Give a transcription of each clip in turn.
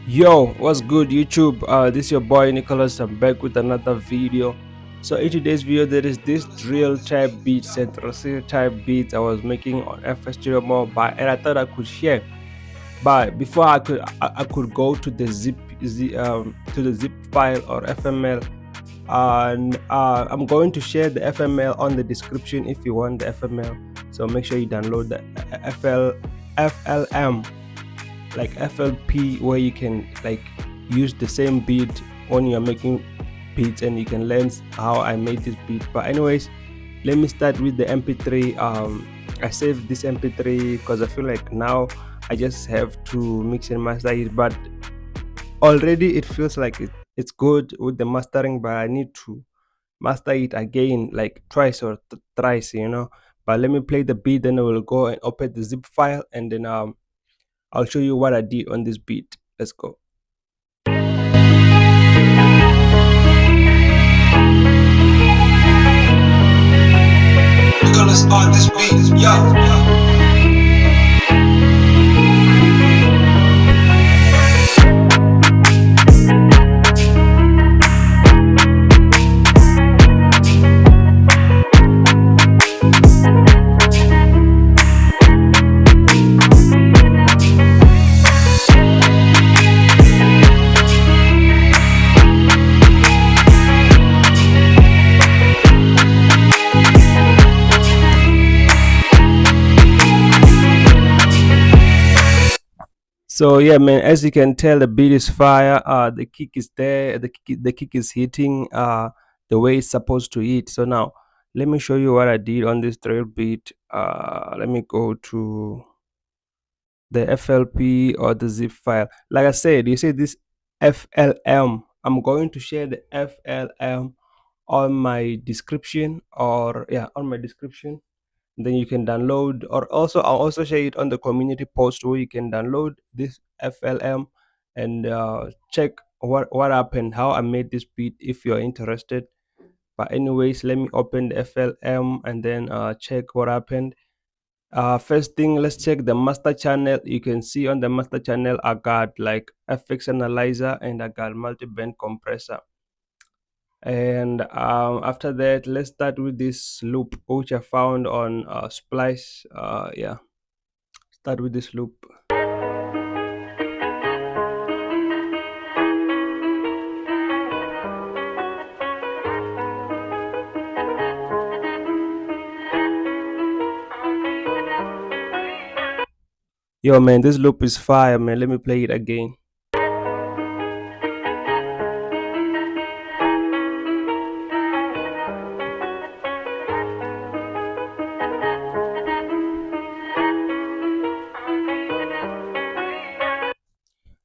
Yo, what's good YouTube? This is your boy Nicholas. I'm back with another video. So in today's video, there is this drill type beat, central city type beat I was making on flstudiomobile, and I thought I could share. But before I could go to the to the zip file or FML, and I'm going to share the FML on the description if you want the FML. So make sure you download the FLM, like FLP, where you can like use the same beat when you're making beats, and you can learn how I made this beat. But anyways, let me start with the MP3. I saved this MP3 because I feel like now I just have to mix and master it, but already it feels like it's good with the mastering, but I need to master it again like twice or thrice, but let me play the beat, then I will go and open the zip file, and then I'll show you what I did on this beat. Let's go. Nicholas on this beat, yo. So yeah, man, as you can tell, the beat is fire. The kick is there. The kick is hitting the way it's supposed to hit. So now let me show you what I did on this drill beat. Let me go to the FLP or the zip file. Like I said, you see this FLM. I'm going to share the FLM on my description, or yeah, on my description. Then you can download, or also I'll also share it on the community post where you can download this FLM and check what happened, how I made this beat if you're interested. But anyways, let me open the FLM and then check what happened. First thing, let's check the master channel. You can see on the master channel I got like FX analyzer and I got multiband compressor. And after that, let's start with this loop which I found on Splice. Yeah, start with this loop. Yo man, this loop is fire, man. Let me play it again.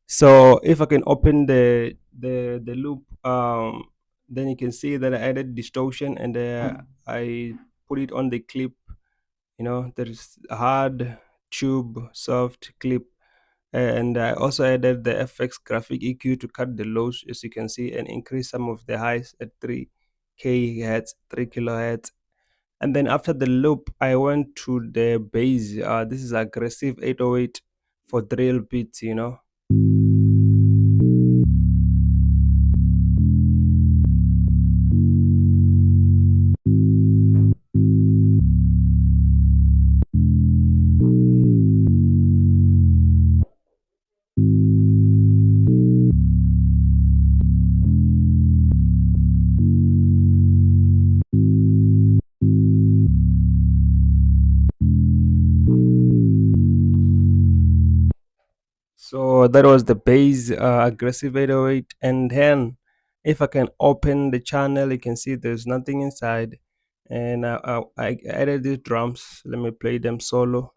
So if I can open the loop, then you can see that I added distortion, and I put it on the clip. There is hard, tube, soft, clip, and I also added the FX graphic EQ to cut the lows, as you can see, and increase some of the highs at 3 kHz, 3 kilohertz. And then after the loop, I went to the bass. This is aggressive 808 for drill beats. So that was the bass, aggressive 808. And then if I can open the channel, you can see there's nothing inside. And I added these drums. Let me play them solo.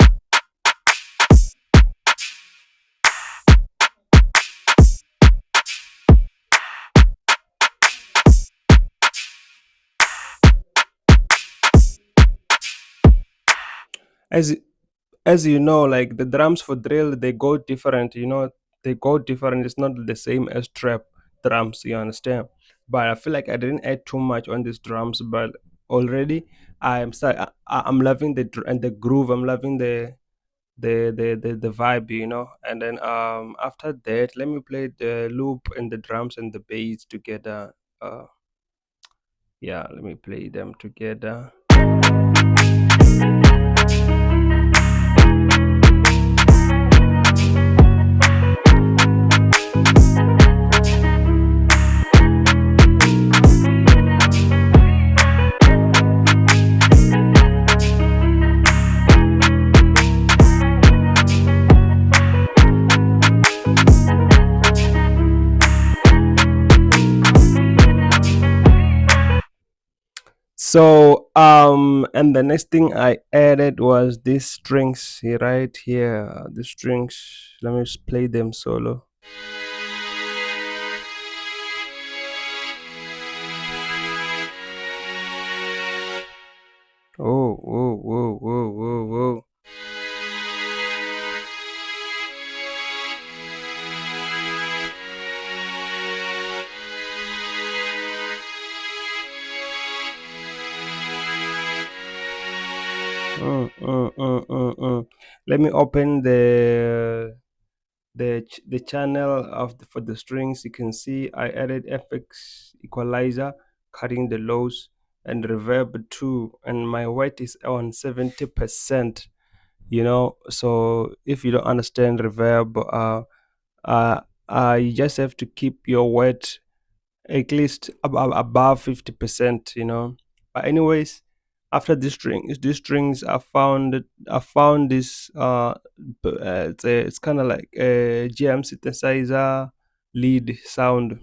As as you know, like the drums for drill, they go different. They go different. It's not the same as trap drums. You understand? But I feel like I didn't add too much on these drums, but already I'm loving and the groove. I'm loving the vibe, you know. And then after that, let me play the loop and the drums and the bass together. Yeah, let me play them together. So and the next thing I added was these strings here, right here, the strings. Let me just play them solo. Oh, whoa, whoa, whoa, whoa, whoa. Let me open the channel of for the strings. You can see I added FX equalizer, cutting the lows, and reverb too, and my weight is on 70%. You know, so if you don't understand reverb, uh, you just have to keep your weight at least above 50%, you know. But anyways, after these strings I found this it's kind of like a GM synthesizer lead sound.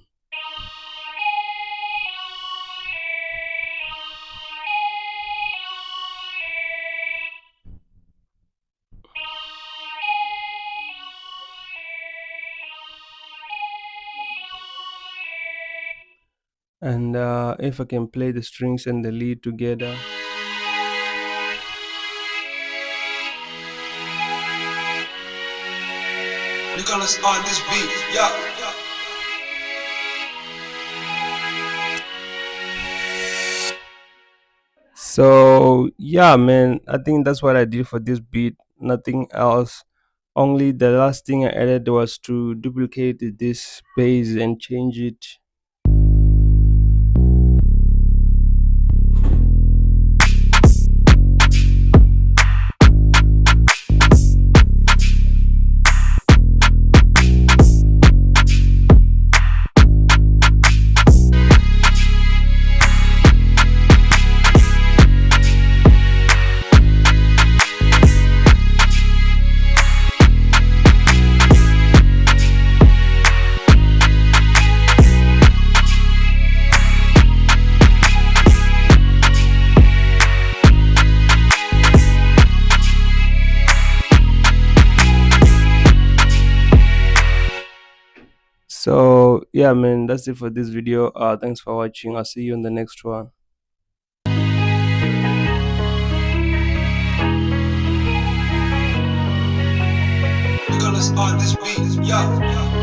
And if I can play the strings and the lead together. Nicholas on this beat, yeah. So yeah, man, I think that's what I did for this beat, nothing else. Only the last thing I added was to duplicate this bass and change it. So yeah, man, that's it for this video. Thanks for watching. I'll see you in the next one. Nicholas on this beat, yeah.